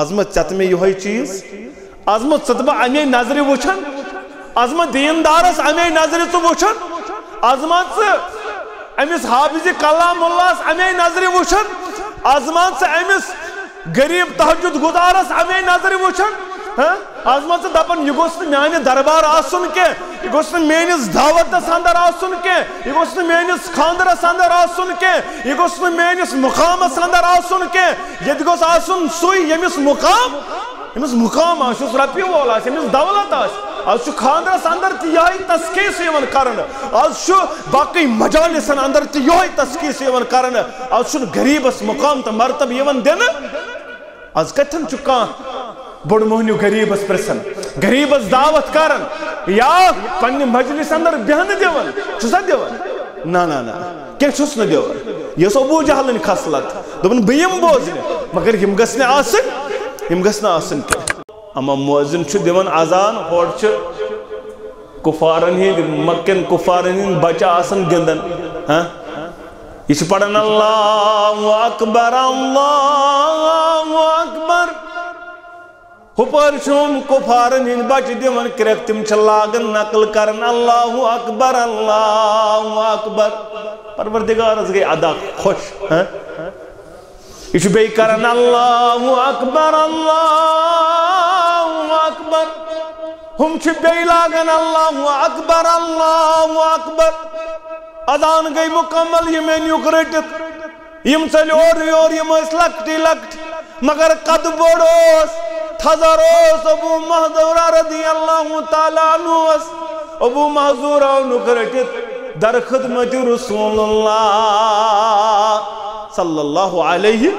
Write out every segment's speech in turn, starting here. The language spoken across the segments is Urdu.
عظمت ژت میں یہ چیز عظمت ژٕ بہٕ امی نظرِ وٕچھان عظمت دیندارس امی نظرِ ژٕ وٕچھان عظمت ژٕ امس حافظ کلام اللہ امی نظرِ وٕچھان عظمت ژٕ امس غریب تہجد گزارس امی نظرِ وٕچھان عظمت ژٕ دپان یہ گوٚژھ نہٕ میانہِ دربار آسُن کینٛہہ یہ گوٚژھ نہٕ میٲنِس دعوتس اندر آسُن کینٛہہ یہ گوٚژھ نہٕ میٲنِس خاندرس اندر آسُن کینٛہہ یہ گوٚژھ نہٕ میٲنِس مقامس اندر آسُن کینٛہہ ییٚتہِ گوٚژھ آسُن سُے ییٚمِس مقام آسہِ یُس رۄپیہِ وول آسہِ ییٚمِس دولت آسہِ آز چھُ خاندرس اندر تہِ یِہوٚے تسکیٖس یِوان کرنہٕ آز چھُ باقٕے مجالسن اندر تہِ یِہوٚے تسکیٖس یِوان کرنہٕ آز چھُنہٕ غریٖبس مقام تہٕ مرتبہٕ یِوان دِنہٕ آز کتٮ۪ن چھُ کانٛہہ بوٚڑ موہنیوٗ غریٖبس پرژھان غریٖبس دعوت کران یا پننہِ مجلس اندر بیٚہنہٕ دِوان چھُسا دِوان نہ نہ نہ کینٛہہ چھُس نہٕ دِوان یہِ ٲس ابوٗ جہلٕنۍ خصلت دوٚپُن بہٕ یِمہٕ بوزنہِ مگر یِم گژھِ نہٕ آسٕنۍ کینٛہہ اما مؤذن چھُ دِوان اذان ہورٕ چھِ کُفارن ہٕنٛدۍ مکٮ۪ن کُفارن ہٕنٛدۍ بچہٕ آسان گِنٛدان یہ چھُ پران اللہ اکبر ہپٲرۍ چھُم کُفارن ہٕنٛدۍ بچہٕ دِوان کرٛٮ۪کھ تِم چھِ لاگان نقل کران اللہ اکبر پروردگارس گٔے ادا خۄش یہ چھُ بیٚیہِ کران اللہ اکبر ہم چھِ بیٚیہِ لاگان اللہ اکبر اذان گئی مکمل یم نیُک رٔٹِتھ یم ژٔلۍ اورٕ یور یم ٲسۍ لۄکٹی لۄکٹی مگر قد بوٚڑ اوس تھزر اوس ابو محذورہ رضی اللہ تعالیٰ عنہ اوس ابو محذورہ اونُکھ رٔٹِتھ در خدمت رسول اللہ صلی اللہ علیہ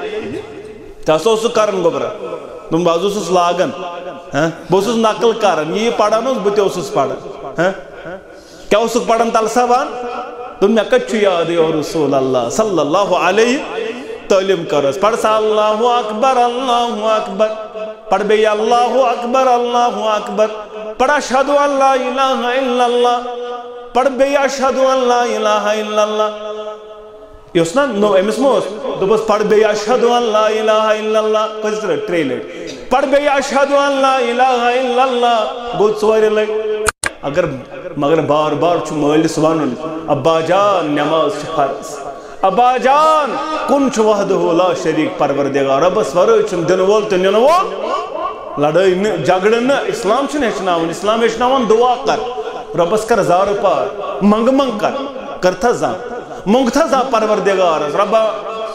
تس اوس سُہ کران گوٚبرا دوٚپُن بہٕ حظ اوسُس لاگان بہٕ اوسُس نقل کران یہِ پران اوس بہٕ تہِ اوسُس پران کیٛاہ اوسُکھ پران تلسا وان دوٚپُن مےٚ کتہِ چھُ یاد یا رسول اللہ صلی اللہ علیہ تعلیٖم کٔرٕس پر سا اللہ اکبر پڑھ بیٚیہِ اللہ اکبر پڑھ اشہدُ ان لا الہ الا اللہ پڑھ بیٚیہِ اشہدُ ان لا الہ الا اللہ یہ اوس نا نو أمِس ما اوس دوٚپُس پڑھ بیٚیہِ اشہدُ ان لا الہ الا اللہ کٔژِ لٹہِ ترٛیٚیہِ لٹہِ پڑھ بیٚیہِ اشہدُ ان لا الہ الا اللہ گوٚو ژورِ لٹہِ مگر بار بار چھُ مٲلِس ونُن ابا جان نماز چھِ فرض ابا جان کُن چھُ وحدہ لا شریٖک پروردگار رۄبس ورٲے چھُنہٕ دِنہٕ وول تہٕ نِنہٕ وول لڑٲے نہٕ جگڑٕ نہٕ اسلام چھُنہٕ ہیٚچھناوان اسلام ہیٚچھناوان دعا کر رۄبس کر زارٕ پار منٛگ کرتھا زانٛہہ منٛگتھا زانٛہہ پروردگارس رۄبا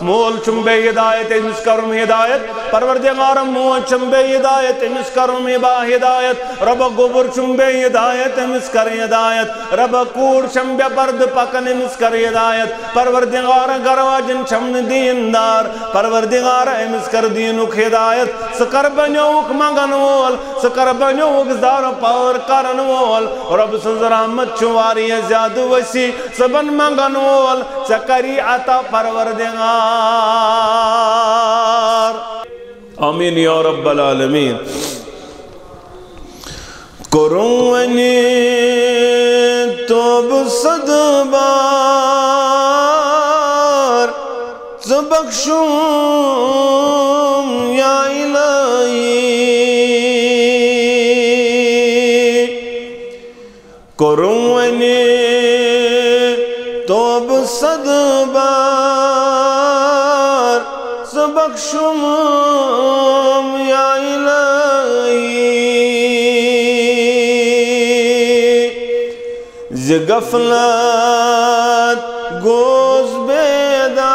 مول چھُم بیٚیہِ ہدایت أمِس کرُن ہدایت پروردگارم موج چھم بیٚیہِ ہدایت أمِس کرُن ہدایت رۄبا گوٚبُر چھُم بیٚیہِ ہدایت أمِس کر ہدایت رۄبا کوٗر چھم بے پردٕ پکان أمِس کر ہدایت پروردگارا گھر واجٮ۪ن چھم نہٕ دیٖندار پروردگارا أمِس کر دیٖنُک ہدایت ژٕ کر بنیووُکھ منگن وول ژٕ کر بنیووُکھ زارٕ پار کرن وول رۄبہٕ سٕنٛز رحمت چھُ واریاہ زیادٕ وسیع ژٕ بن منگن وول ژےٚ کری عطا پروردگار آمین یا رب العالمین کرونی توب صد بار ژٕ بخشم یا الہی کرونی توب صد بار ژٕ بخشم یا الہی ز غفلت گوس بیدار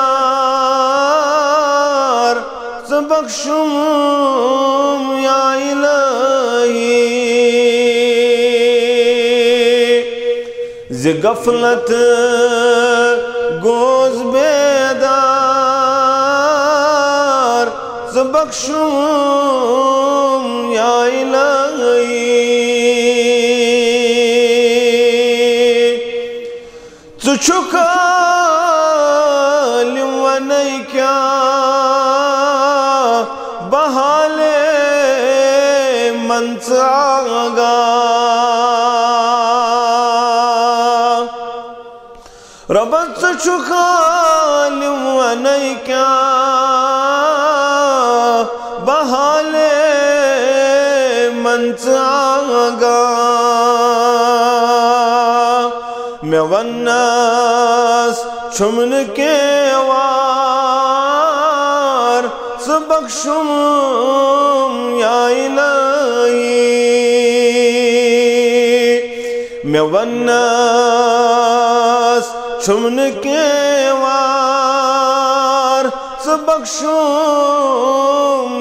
ژٕ بخشم یا الہی ز غفلت گوس بیدار ژٕ بخشم یا الہی ژٕ چھُکھ عالم ونے کیٛاہ بحالے من ژٕ آگاہ رۄبا ژٕ چھُکھ عالم ونے کیٛاہ بحالے منچ آگا میں ونس چھمن کے وار سبخشم یا الہی میں ونس چھمن کے وار سبخشم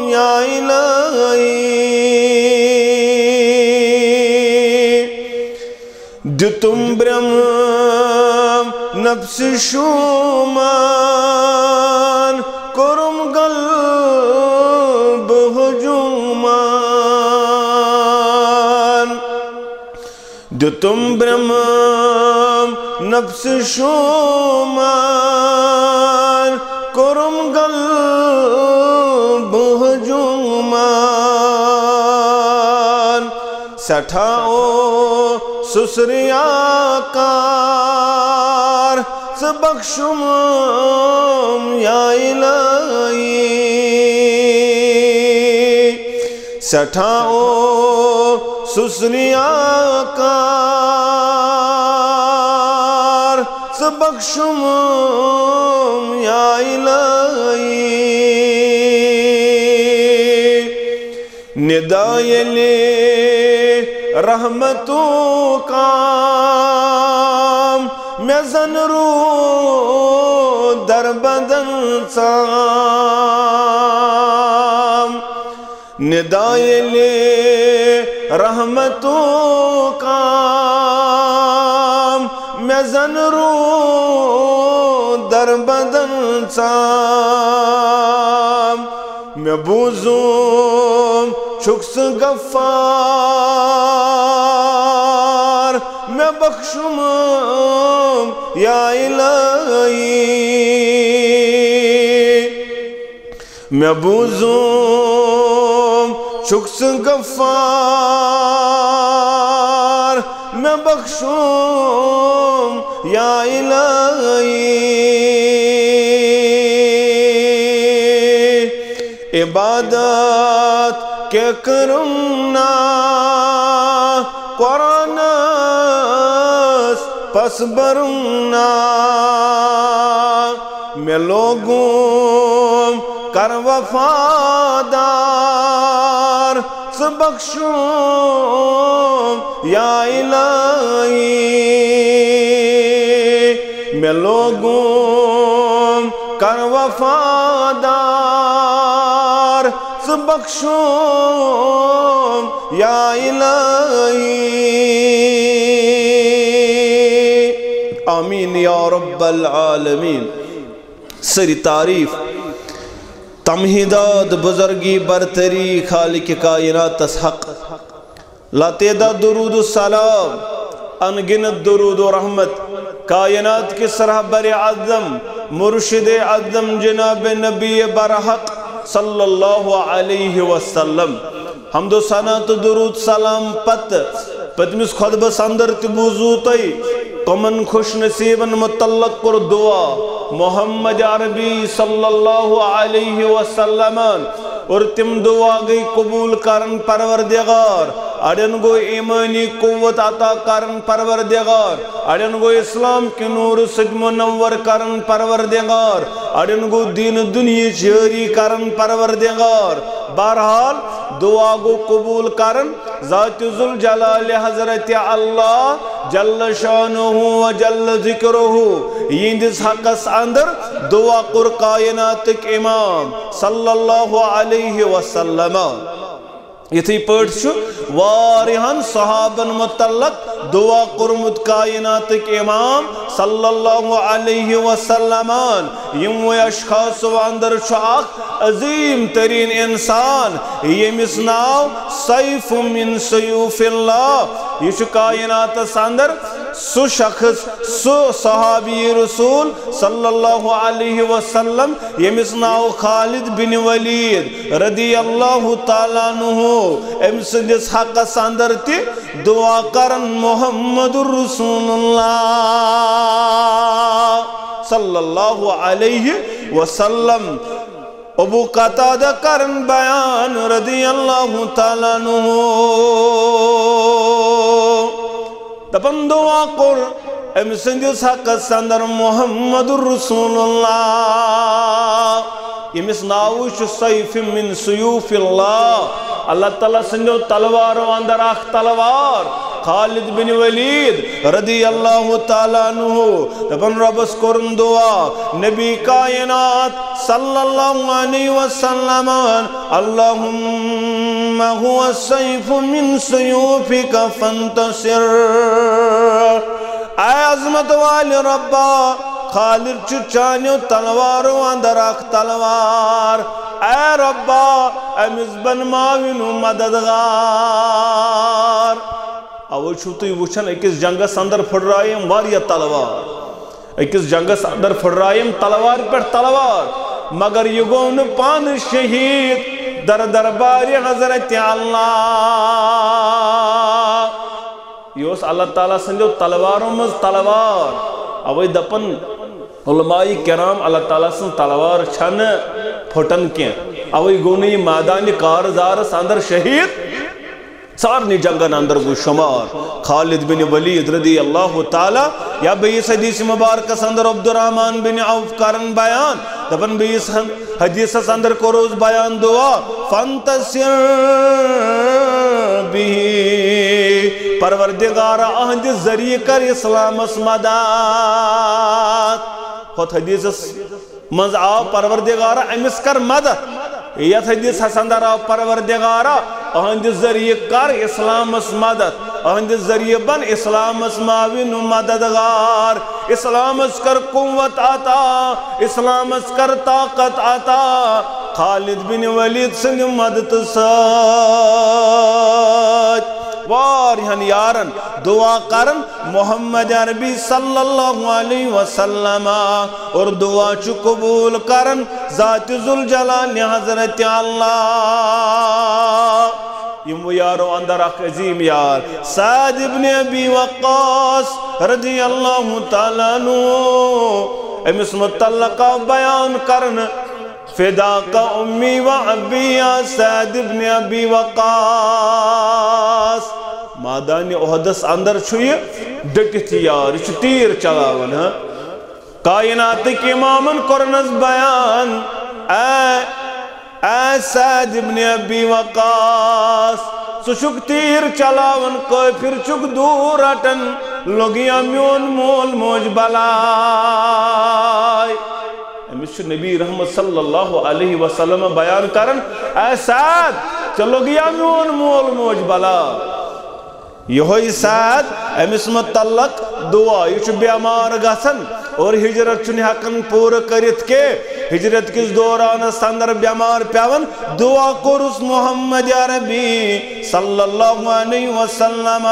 یا الہی دتم برم نفس شومان کرم قلب ہجومان دتم برم نفس شومان کرم قلب ہجومان سٹھاؤ سسریاکار سبخشم یا الہی سٹھاؤ سسریاکار سبخشم یا الہی ندائے لے رحمتوں کام میں زن رو در بدن سام ندائے لے رحمتوں کام میں زن رو در بدن سام میں بوزم شخص غفار میں بخشم یا الہی میں بوزم شخص غفار میں بخشم یا الہی عبادت کے کرمنا قرآن پس برمنا میں لوگوں کر وفادار سبخشم یا الہی میں لوگوں کر وفادار سبخشم یا الہی آمین یا رب العالمین سری تعریف تمہیداد بزرگی برتری خالق کائنات حق لاتعداد درود السلام انگنت درود و رحمت کائنات کی سرحبر اعظم مرشد اعظم جناب نبی برحق صلی اللہ علیہ وسلم حمد و ثنا تو درود سلام پتمس خطبس اندر تبوزو تی تمن خوش نصیبن متعلق کر دعا محمد عربی صلی اللہ علیہ وسلم اور تم دعا گئی قبول کرن پروردگار اڑن گو ایمانی قوت عطا کرن پروردگار اڑن گو اسلام کی نور سد منور کرن پروردگار اڑن گو دین دنیا جاری کرن پروردگار بہرحال دعا گو قبول کرن ذات ذوالجلال حضرت اللہ جل شانہ و جل ذکرہ یہندس حقس اندر دعا کر کائنات امام صلی اللہ علیہ وسلم یتھی پڑھ چھو واریہن صحابن متعلق دعا کرمت کائنات امام صلی اللہ علیہ وسلم یم اشخاص و اندر چھاک عظیم ترین انسان یمس ناو سیف من سیوف اللہ یہ چھو کائنات اندر سو شخص سو صحابی رسول صلی اللہ علیہ وسلم یمس ناو خالد بن ولید رضی اللہ تعالیٰ عنہ ام سندس حق اندر تی دعا کرن محمد رسول اللہ صلی اللہ علیہ وسلم ابو قتادہ کرن بیان رضی اللہ تعالیٰ عنہ دپن دعا کر ام سندس حق سندر محمد رسول اللہ یمس ناو سیف من سیوف اللہ اللہ تعالیٰ سندو تلوار اندر اخ تلوار خالد بن ولید رضی اللہ تعالیٰ عنہ دپن ربس کرن دعا نبی کائنات صلی اللہ علیہ وسلم اللہم هو السیف من سیوفک فانتصر اے عظمت والی ربا خالد چانیو تلوارو اندر اخ تلوار اے ربا امس بن معاونو مددگار اوہ چھوٹی وچھن اکس جنگس اندر پھڑرائیم واریا تلوار اکس جنگس اندر پھڑرائیم تلوار پر تلوار مگر یہ گون پان شہید در دربار حضرت اللہ یہ اس اللہ تعالیٰ سنجھو تلواروں مز تلوار اوہ دپن علماء کرام اللہ تعالیٰ سن تلوار چھن پھٹن کیا اوہ گونی میدان کارزارس اندر شہید سارنی جنگن اندر گو شمار خالد بن ولید رضی اللہ تعالیٰ یا بیس حدیث مبارکس اندر عبدالرحمن بن عوف کرن بیان دپن بیس حدیث اندر کروز بیان دعا فانتصر بھی پروردگارہ اہند ذریعہ کر اسلام اس مدد خود حدیث منز آو پروردگارہ امس کر مدد یت حدیث اندر آو پروردگارہ اہند ذریعہ کر اسلام اس مدد اہند ذریعہ بن اسلام اس معاون مددگار اسلام اس کر قوت آتا اسلام اس کر طاقت آتا خالد بن ولید سنگ مدد ساتھ واریہن یارن دعا کرن محمد عربی صلی اللہ علیہ وسلم اور دعا چو قبول کرن ذات ذوالجلال حضرت اللہ یم یارو اندر اخ عظیم یار سعد ابن ابی وقاص رضی اللہ تعالیٰ عنہ امس متعلقہ بیان کرن فداک امی و ابی یا سعد ابن ابی وقاص مادانی احدث اندر چھوئی ڈٹی یار چھو تیر چلاون کائنات کی امامن کرنز بیان اے سعد ابن ابی وقاص سو چک تیر چلاون کوئی پھر چک دور اٹن لوگیا میون مول موج بلائی امیش نبی رحمت صلی اللہ علیہ وسلم بیان کرن اے سعد چلو گیا میون مول موج بلائی یہ سعد امیس متعلق دعا یہ بیمار گسن اور ہجرت چھ ہکن پور کرت کے ہجرت کس دوران اندر بیمار پیون دعا کرس محمد عربی صلی اللہ علیہ وسلم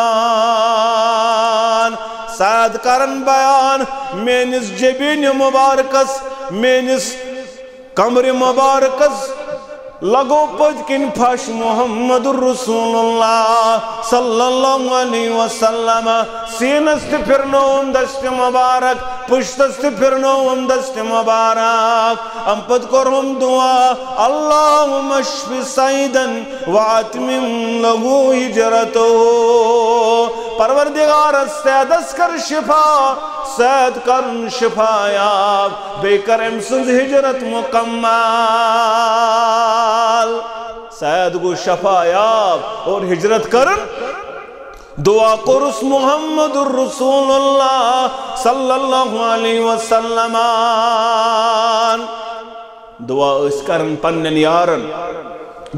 سعد کرن بیان مینس جبین مبارکس مینس کمر مبارکس لگو پد کن پھش محمد رسول اللہ صلی اللہ علیہ وسلم سینست پھرنوم دست مبارک پشتست پھرنوم دست مبارک ام پد کرم دعا اللہم اشف سعیدن واتمم لہو ہجرتو پروردگار سعدس کر شفا سعد کرن شفایاب بے کرم سنز ہجرت مکمل سعد کو شفایاب اور ہجرت کرن دعا کرس محمد الرسول اللہ صلی اللہ علیہ وسلم دعا اس کرن پنن یارن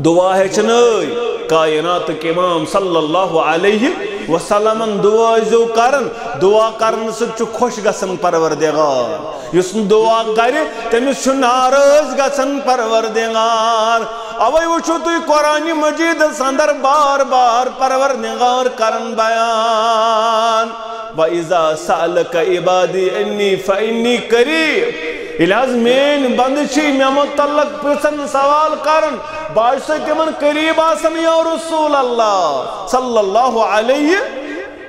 دعا ہے چنائی کائنات کے امام صلی اللہ علیہ وسلم دعا جو کرن سچ خوش گسن پروردگار یس دعا کرے تمس ناراض گسن پروردگار اوے وچھو تو قرآن مجید اندر بار بار پروردگار کرن بیان وَإِذَا سَأَلَكَ عِبَادِي اِنِّي فَإِنِّي قَرِيبٌ الہذ مین بندشی میں متعلق پرسن سوال کرن باعث تمن قریب آسن یا رسول اللہ صلی اللہ علیہ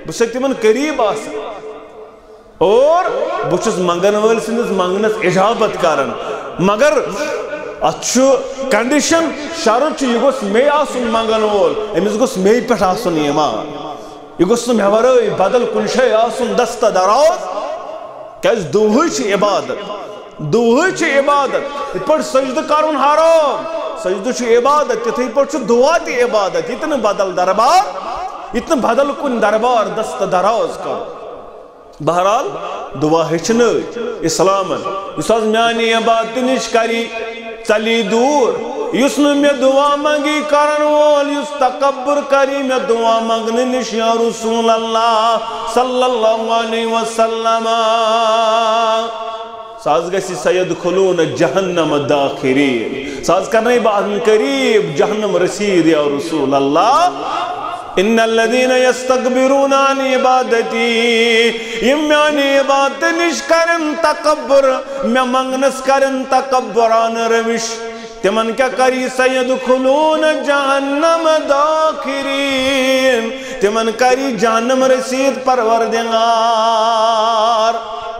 بس تمن قریب آسن اور بچس منگن ول سندس منگنس اجابت کرن مگر اچھو کنڈیشن شرط یہ گوس میں آسن منگن وول امس گوس میں پہ آسن ایمان یہ گوس میں ورائے بدل کن شے آسن دست دراز کیس دوہی عبادت دوہی عبادت یہ پر سجد کرن حرام سجد چھ عبادت تھی پر چھ دعا تی عبادت اتنا بدل دربار اتنا بدل کن دربار دست دراز کر بہرحال دعا ہچن اسلامن اس آز میانی عبادت نش کری چلی دور یس نو میں دعا منگی کرن وول یس تکبر کری میں دعا منگن نش یا رسول اللہ صلی اللہ علیہ وسلم ساز گسی سیدخلون جہنم داخرین ساز کرنے بعد قریب جہنم رسید یا رسول اللہ ان الذين يستكبرون عن عبادتي يماني عبادت نش کرن تکبر میں منگنس کرن تکبران روش تمن کیا کری سیدخلون جہنم داخرین تمن کری جہنم رسید پروردگار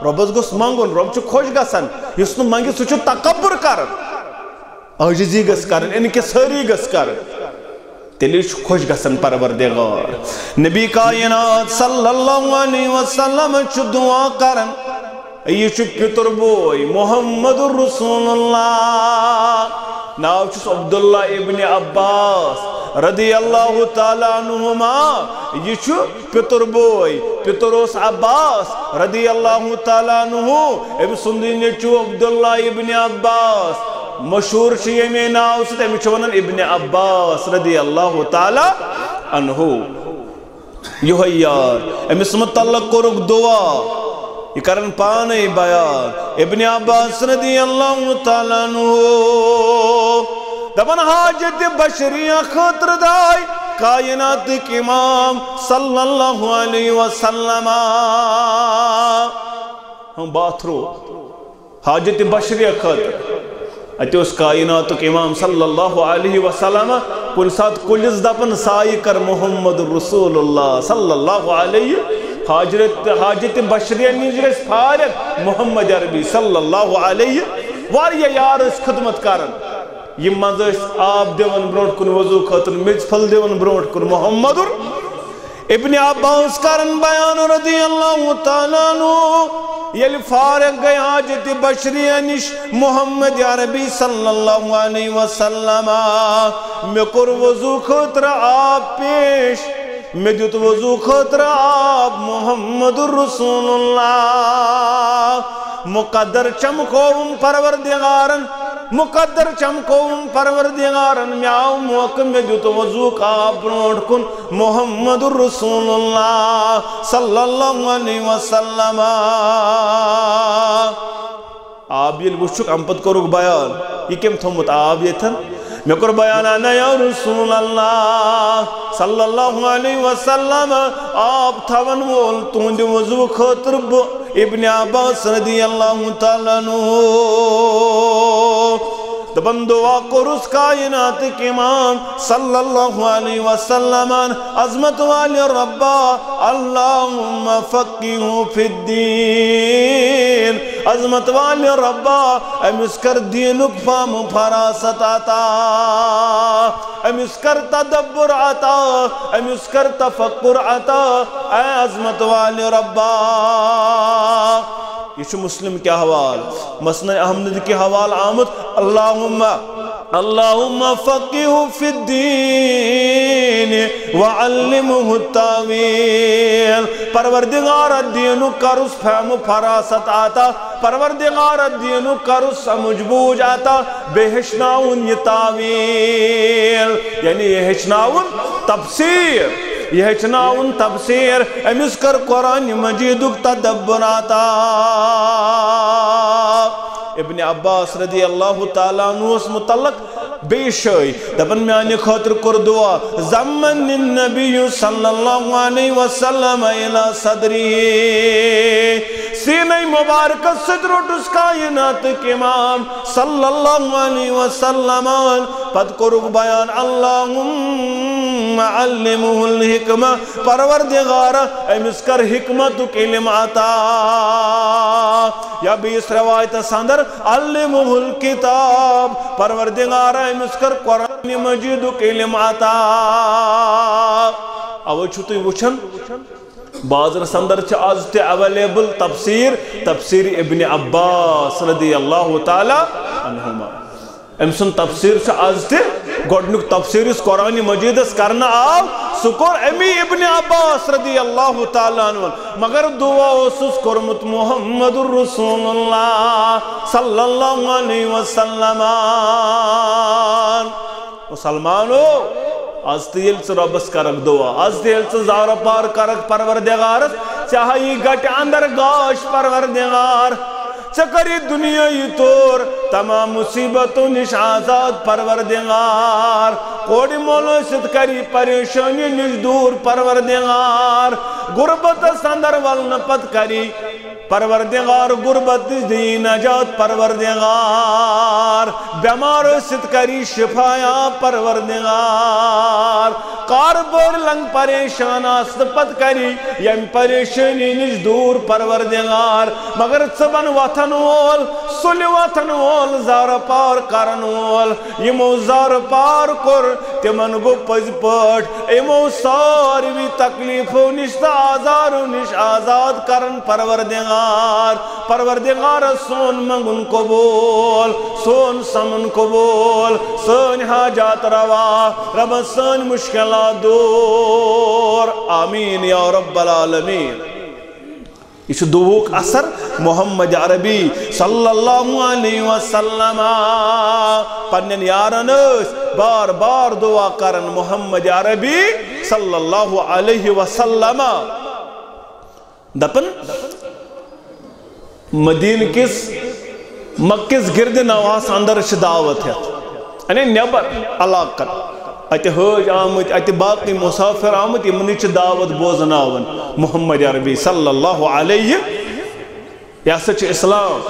ربس گوس منگن رب چھ خوش گسن یس نو منگی سو چھ تکبر کرن عاجزی گس کرن ان کے سری گس کرن تیلیش خوش گسن پروردگار نبی کائنات صلی اللہ علیہ وسلم چھ دعا کرن یہ چھ پتر بوئی محمد رسول اللہ ناو چھ عبداللہ ابن عباس رضی اللہ تعالیٰ عنہما یہ چھ پتر بوئی پتروس عباس رضی اللہ تعالیٰ عنہ ام سندین چھ عبداللہ ابن عباس مشہور شیئے میں ناو سے تیمی چھونن ابن عباس رضی اللہ تعالی عنہ یہ یار امس متعلق کرک دعا یہ کرن پانے بیان ابن عباس رضی اللہ تعالی عنہ دبن حاجت بشریہ خطر دائی کائنات کے امام صلی اللہ علیہ وسلم ہم بات رو حاجت بشریہ خطر اتی اس کائنات کے امام صلی اللہ علیہ وسلم کن ساتھ کلز دپن سائی کر محمد رسول اللہ صلی اللہ علیہ حاجت بشریہ نیجر اس فارق محمد عربی صلی اللہ علیہ واریہ یار اس خدمت کارن یہ منظر آب دیون بروٹ کن وضو خاطر مجھ پھل دیون بروٹ کن محمد ابن عباس کارن بیان رضی اللہ تعالیٰ عنہ یل فارغ گئی حاجت بشریہ نش محمد عربی صلی اللہ علیہ وسلم میں کر وضو خطر آپ پیش میں دیت وضو خطر آپ محمد رسول اللہ مقدر چمکوم پروردگارن مقدر چمکوم پروردگارن میاؤ موقع میں دیت وضو کا بروٹ کن محمد رسول اللہ صلی اللہ علیہ وسلم آپ یہ وشک امپت کرک بیان یہ کم تھومت آپ یہ تھن میں کر بیان آنا یا رسول اللہ صلی اللہ علیہ وسلم آپ تھون وول تون دی وضو خطر ابن عباس رضی اللہ تعالیٰ عنہ دبن دعا کرس کائنات کے امام صلی اللہ علیہ وسلم عظمت والی ربا اللہم فقیہ فی الدین عظمت والی ربا امس کر دینک فام فراست آتا امس کر تدبر آتا امس کر تفکر آتا اے عظمت والی ربا یہ چھو مسلم کیا حوال مسند احمد کی حوال آمد اللہم فقیہ فی الدین وعلمہ التاویل پروردگار الدین کرس فہم فراست آتا پروردگار الدین کرس سمجھ بوجھ آتا بے ہشناؤن یہ تاویل یعنی یہ ہشناؤن تفسیر یہ ہچناؤن تفسیر امس کر قرآن مجیدک تدبر آتا ابن عباس رضی اللہ تعالیٰ عنہ اس متعلق بے شئی دبن میانی خاطر کر دعا زمن النبی صلی اللہ علیہ وسلم الى صدری سینہ مبارک صدر اس کائنات کے امام صلی اللہ علیہ وسلم پد کرک بیان اللہم علمہ الحکمہ پروردگار امس کر حکمت علم آتا یا بیس روایت سندر علمہ الکتاب پروردگار امس کر قرآن مجید علم عطا اوے چھو تُہۍ وٕچھان بازر سندر چھ آز تہِ اویلیبل تفسیر ابن عباس رضی اللہ تعالی عنہما امسن تفسیر چھ آز تہِ گۄڈنیُک تفسیر یُس قرآن مجیدس کرنا آو سُہ کوٚر امی ابن عباس رضی اللہ تعالی عنہ مگر دعا اوسُس کوٚرمُت محمد رسول اللہ صلی اللہ علیہ وسلم مسلمانو آز تہِ ییٚلہِ ژٕ رۄبس کرکھ دعا آز تہِ ییٚلہِ ژٕ زارٕ پار کرکھ پروردگارس ژےٚ ہایی گٹہِ اندر گاش پروردگار ژےٚ کری دنیائی طور تمام مصیبتوں نش آزاد پروردگار کوڑی مولو ست کری پریشانی نش دور پروردگار غربت اندر ولن پت کری پروردگار غربت دی نجات پروردگار بیمار ست کری شفایا پروردگار کار بر لنگ پریشان است پت کری یم پریشانی نش دور پروردگار مگر ثبن وطن وول سلی وطن وول زار پار کرن وول یمو زار پار کر تمن گو پز پٹ یمو ساروی تکلیفو نش آزارو نش آزاد کرن پروردگار سون منگن قبول سون سمن قبول سون حاجات روا رب سون مشکلات دور آمین یا رب العالمین یہ دعوک اثر محمد عربی صلی اللہ علیہ وسلم پنن یارن بار بار دعا کرن محمد عربی صلی اللہ علیہ وسلم دپن مدین کس مکس گرد نواس اندر دعوت ہے یعنی نیبر علاقہ ات حج آمت ات باقی مسافر آمت یمن دعوت بوزناون محمد عربی صلی اللہ علیہ یہ ہسا اسلام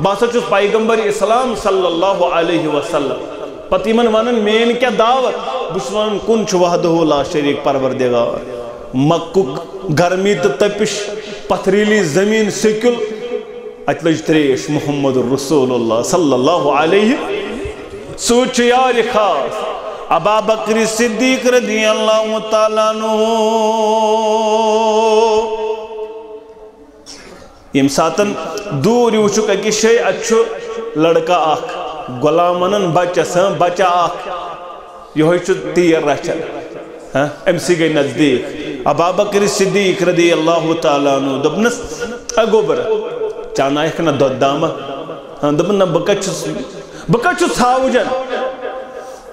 بہ ہسا چھس پیغمبر اسلام صلی اللہ علیہ وسلم پتہ یمن ونن مین کیا دعوت بس ون کن وحدہ لا شریک پروردگار مکک گرمی تو تپش پتھریلی زمین سکل ات لج تریش محمد رسول اللہ صلی اللہ علیہ سوچ یار خاص ابا بکر صدیق رضی اللہ تعالیٰ عنہ یم ساتن دور وچھک اکی شے اچھو لڑکا آکھ غلامنن بچہ آکھ یہ چھو تیر رچن ام سی گئی نزدیک ابا بکر صدیق رضی اللہ تعالیٰ عنہ دبنس اگوبر چانا ایک نا دود داما دبن نا بکچو ثاوجن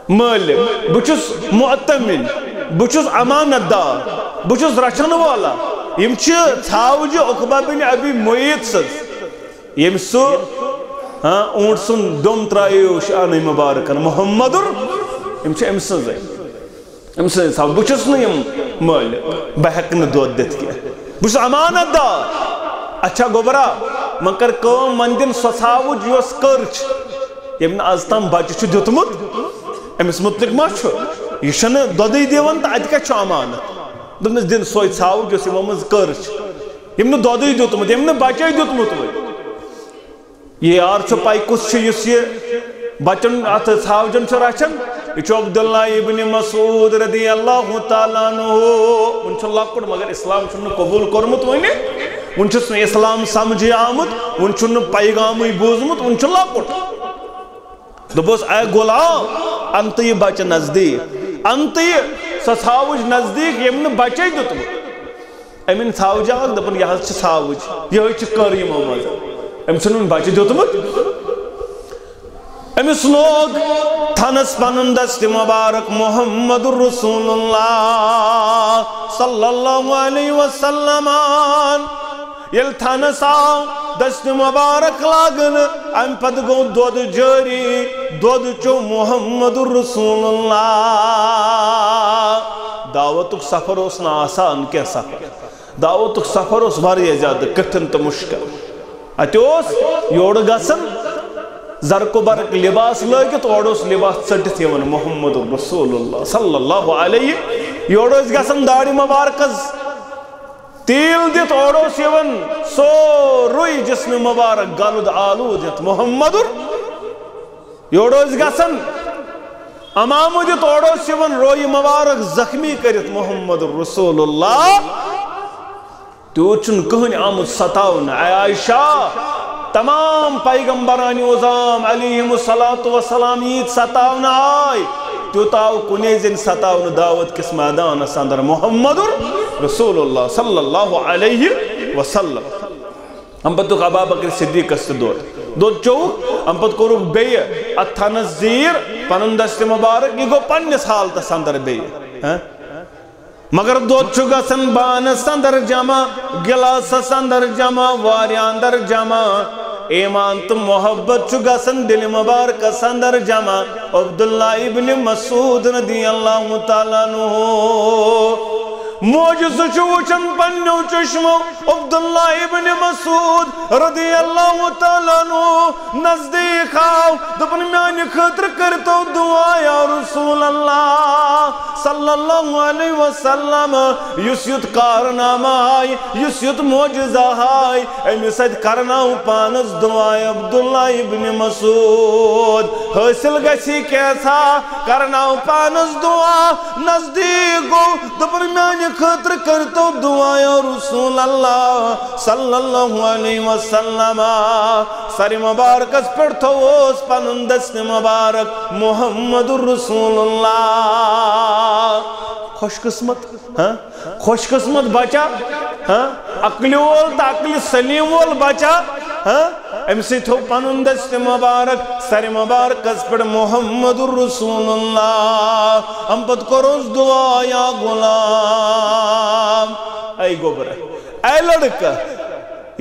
مالک بچس معتمن بچس امانت دار بچس رچن والا یم ثاوج عقبہ بن ابی معیط سز یم سو اونٹ سن دم ترائیو شان مبارکن محمد یم ام سن ام سن ثاوج بچس نا یم مالک بہک نا دود دیت کیا بچس امانت دار اچھا گوبرا من کر کام من دن سو ثاوج یوس کرچ یم نا از تام بچ دیتمت امس مطلق ما چھو یہ چھنہ دودی دیون تو اتہ کیا امانت دس دن سوئی ثاوج یس یمو مز کرچ یم نہ دودی دیتمت یم نہ بچے دیتمت یہ یار چھ پائی کس چھ یہ بچن ات ثاوجن چھ رچن یہ عبداللہ ابن مسعود رضی اللہ تعالیٰ عنہ ان چھ لکڑ مگر اسلام چھن قبول کرمت ونہ ان چھ اسلام سمجھ آمت ان چھن پیغام بوزمت ان چھ لکڑ دبوس اے غلام انت یہ بچہ نزدیک انت یہ سا ثاوج نزدیک یمن بچے دیتمت امن ثاوج آگ دپن یہ چھ ثاوج یہ چھ کریم مز ام چھن بچہ دیتمت امس لوگ تھنس پنن دست مبارک محمد رسول اللہ صلی اللہ علیہ وسلم یل تھنس آو دست مبارک لاگن ام پت گو دود جاری دود چو محمد رسول اللہ دعوتک سفر اسنا آسان کیا سفر دعوتک سفر اس باری زیادہ کٹن تو مشکل اتوس یوڑ گسن زرکو برک لباس لگت اوڑوس لباس چڑھت یون محمد رسول اللہ صلی اللہ علیہ یوڑوس گسن داڑی مبارکز تیل دت اوڑوس یون سوروی جسم مبارک گلد آلود یت محمد یوڑوس گسن امام دت اوڑوس یون روی مبارک زخمی کرت محمد رسول اللہ تیوت چھن کہن آمد ستاون اے عائشہ تمام پیغمبرانی عظام علیہم السلام عید ستاون آئی تیوت آو کنیزن ستاون دعوت کس میدان سندر محمد رسول اللہ صلی اللہ علیہ وسلم ہم پتوک ابا بکر صدیق است دود چوک ہم پت کوروک بیع اتھانس زیر پنن دست مبارک یہ گو پنس حالت سندر بیع مگر دود چگا سن بان سندر جمع گلاس سندر جمع واریاندر جمع ایمان تو محبت چگا سن دل مبارک سندر جمع عبداللہ ابن مسعود رضی اللہ تعالیٰ عنہ موجز چوچن پنیو چشمو عبداللہ ابن مسعود رضی اللہ تعالیٰ عنہ نزدیک آو دپن میانی خطر کرتو دعا یا رسول اللہ صلی اللہ علیہ وسلم یسیت کارنامہ آئی یسیت موجزہ آئی امی سید کرناو پانس دعا عبداللہ ابن مسعود حاصل گسی کیسا کرناو پانس دعا نزدیک گو دپن میانی خطر کرتو دعا یا رسول اللہ صلی اللہ علیہ وسلم سر مبارک اس پڑھتو اس پنن دست مبارک محمد رسول اللہ خوش قسمت بچا عقلی وول تا عقلی سلیم وول بچا ام سے تھو پنن دست مبارک سر مبارک اس پر محمد رسول اللہ ہم پت کروز دعا یا غلام اے گوبر اے لڑکا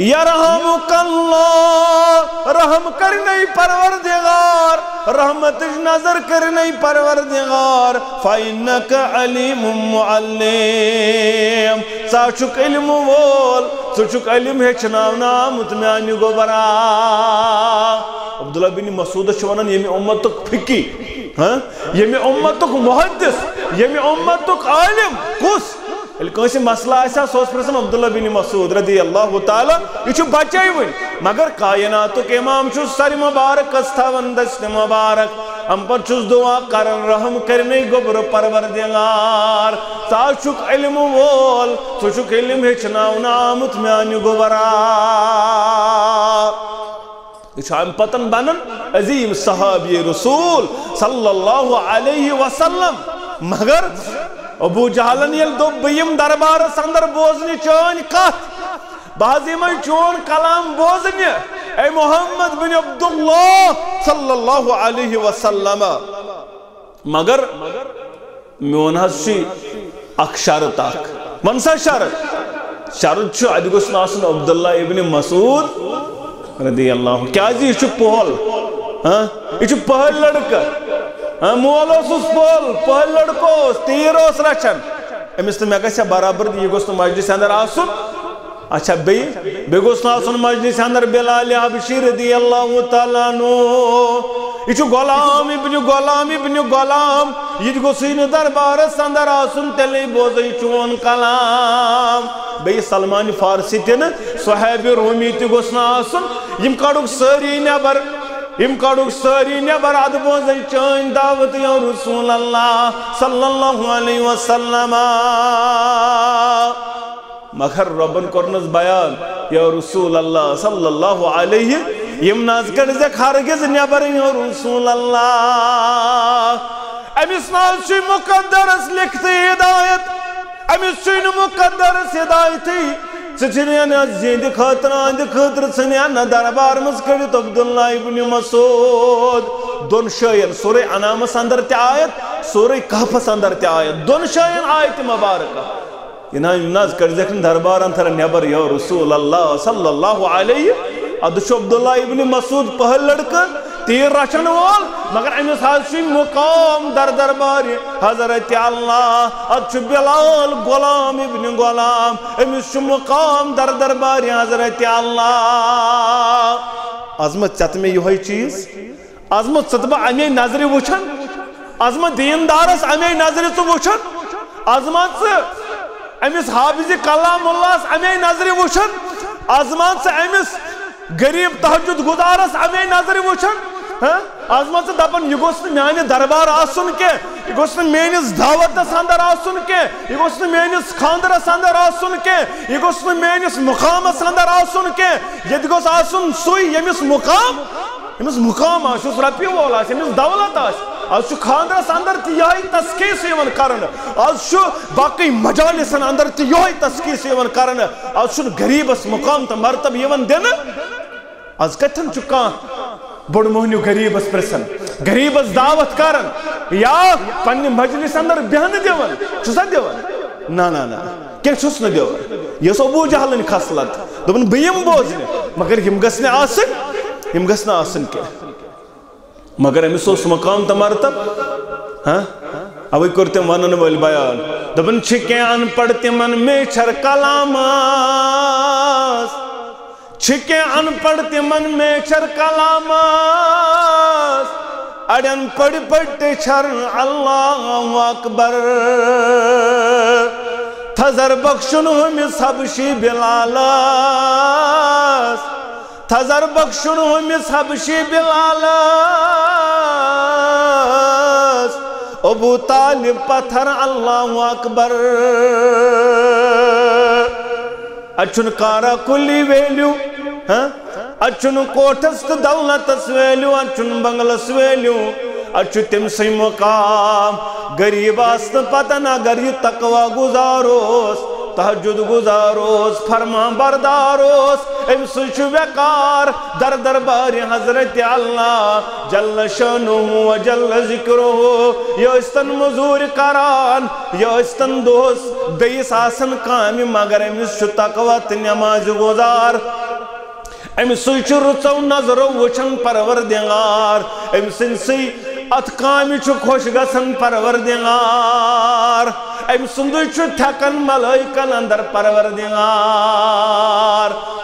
یرحمک اللہ رحم کرنے پروردگار رحمت نظر کرنے پروردگار فَإِنَّكَ عَلِيمٌ مُعَلِّم ساچک علم وول سچک علم ہچناونا متمیانی گوبرا عبداللہ بن مسعود شوانن یمی امتک فکی یمی امتک محدث یمی امتک عالم کس کسی مسئلہ ایسا سوس پرسم عبداللہ بن مسعود رضی اللہ تعالیٰ یہ چھو بچائی ہوئی مگر کائناتک امام چھو سر مبارک استاون دست مبارک ہم پر چھوز دعا کرن رحم کرنے گبر پروردگار ساچک علم وول سچک علم ہچناونا متمیانی گبرا ہم پتن بنن عظیم صحابی رسول صلی اللہ علیہ وسلم مگر ابو جہلن یل دو بیم دربار سندر بوزنی چون کت بعضی میں چون کلام بوزنی اے محمد بن عبداللہ صلی اللہ علیہ وسلم مگر میون حسی اک شرط اک منسا شرط چھو ادگوس ناسن عبداللہ ابن مسعود رضی اللہ کیا جی یہ چھو پہل یہ چھو پہل لڑکا مول اس پہل لڑکوس تیر اس رچن امس تو میں کہا برابر یہ گوست مجلس اندر آسن اچھا بے گوست ناسن مجلس اندر بلال حبشی رضی اللہ تعالیٰ عنہ یہ چھو غلام ابن غلام یہ گوسین دربارس اندر آسن تلی بوزی چون کلام بے سلمان فارسی تین صحیب رومی تی گوسن آسن یم کڑک ساری نیبر عد بوزی چین دعوت یا رسول اللہ صلی اللہ علیہ وسلم مگر ربن کرنز بیان یا رسول اللہ صلی اللہ علیہ یم ناز کرزک ہرگز نیبر یا رسول اللہ امیس ناز چوی مقدرس لکھتی ہدایت امیس چوی مقدرس ہدایتی سچنیان زیند خاطر سنیان دربار مز کڑت عبداللہ ابن مسعود دون شاین سورہ انام سندر تی آیت سورہ کہف سندر تی آیت دون شاین آیت مبارکہ یہ ناز کرزکن دربار انتر نیبر یا رسول اللہ صلی اللہ علیہ ادش عبداللہ ابن مسعود پہل لڑکا تیر رچن وال مگر امیس حاضر مقام در درباری حضرت اللہ ادش بلال غلام ابن غلام امیس مقام در درباری حضرت اللہ عظمت چت میں یہ چیز عظمت ستبہ امی نظری وچھن عظمت دیندارس امی نظری تو وچھن عظمت امس حافظ کلام اللہ امی نظر وچھن آزمان سے امس غریب تہجد گزارس امی نظر وچھن آزمان سے دپن یہ گوس میانہ دربار آسن کے یہ گوس میانس دعوتس اندر آسن کے یہ گوس میانس خاندرس اندر آسن کے یہ گوس میانس مقامس اندر آسن کے یہ گوس آسن سوئی یمس مقام آس رپی وول آس یمس دولت آس آج خاندرس اندر تی یہی تسکیس یوان کرن آج باقی مجالسن اندر تی یہی تسکیس یوان کرن آج غریبس مقام تا مرتب یوان دن آج کتن چکان بڑ مہنیو غریبس پرسن غریبس دعوت کرن یا پنی مجلس اندر بہن دیون چھسا دیون نا نا نا کیا چھس نہ دیون یہ سو ابو جہلن خصلت دبن بیم بوزن مگر یم گسن آسن کے مگر امس اس مقام تا مرتب اوی کرتے ونن ول بیان دبن چھکے ان پڑھتے من میں چھر کلام چھکے ان پڑھتے من میں چھر کلام اڑن پڑھتے چھر اللہ اکبر تھزر بخشن ہمس حبشی بلال تھزر بخشن ہمس حبشی بلال ابو طالب پتھر اللہ اکبر اچھن کارا کلی ویلیو اچھن کوٹس دولتس ویلیو اچھن بنگلس ویلیو اچھو تم سی مقام غریب آست پتن اگر یہ تقوی گزاروس تہجد گزاروس فرما برداروس ام سوچ وقار در دربار حضرت اللہ جل شانہ و جل ذکرہ یہ استن مزور کران یہ استن دوست بیس آسن کامی مگر ام سوچ تقوی نماز گزار ام سوچ رچو نظر وچن پروردگار ام سنسی ات کامی چھ خوش گسن پروردگار ام سندو چھ تھکن ملائکن اندر پروردگار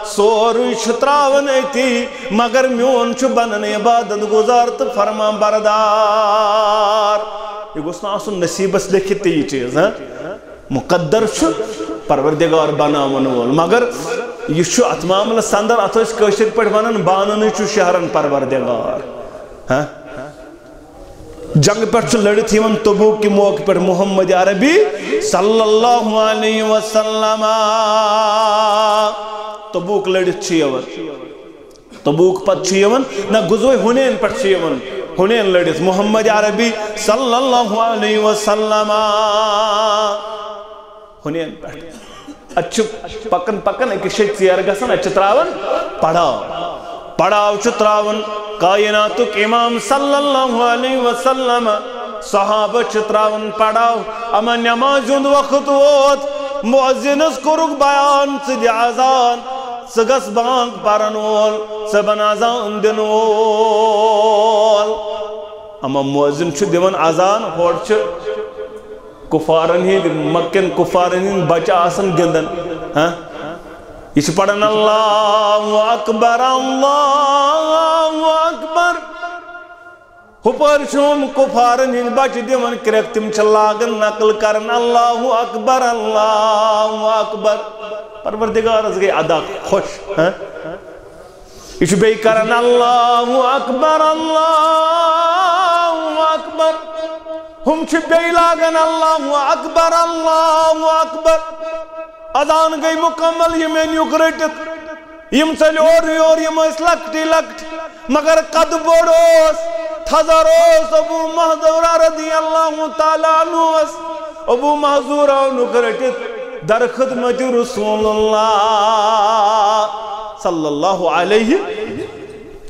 سوری چھ تراون ایتی مگر میون چھ بنن عبادت گزار تو فرما بردار یہ گوسنا آسن نصیبس لکھتے یہ چیز مقدر چھ پروردگار بناون وول مگر یہ چھ ات معاملس اندر ات اس کشر پہ ونن بانن چھ شہرن پروردگار جنگ پر لڑت یون تبوک کی موقع پر محمد عربی صلی اللہ علیہ وسلم تبوک لڑت یون تبوک پت یون نہ گزوے ہنین پر یون ہنین لڑت محمد عربی صلی اللہ علیہ وسلم ہنین پر اچھو پکن پکن ایک شیط سیر گسن اچھو تراون پڑھاو چھ تراون کائناتک امام صلی اللہ علیہ وسلم صحابہ چھ تراون پڑھاو اما نمازیون وقت ووت مؤذنس کرک بیان سدی آزان سگس بانگ پرن وول سبن آزان دن وول اما مؤذن چھ دیون آزان ہور چھ کفارن ہی مکن کفارن ہی بچہ آسن گندن یہ پڑھن اللہ اکبر ہپر شوم کفارن ہن بچ دیون کرک تم چلاگن نقل کرن اللہ اکبر پروردگار از گئی ادا خوش یہ بے کرن اللہ اکبر ہم چھ بے لاگن اللہ اکبر اذان گئی مکمل یہ میں نیوک رٹت یم چل اور یم اس لکٹی لکٹ مگر قد بڑوس تھزروس ابو محضورہ رضی اللہ تعالیٰ عنوس ابو محضورہ نوک رٹت در خدمت رسول اللہ صلی اللہ علیہ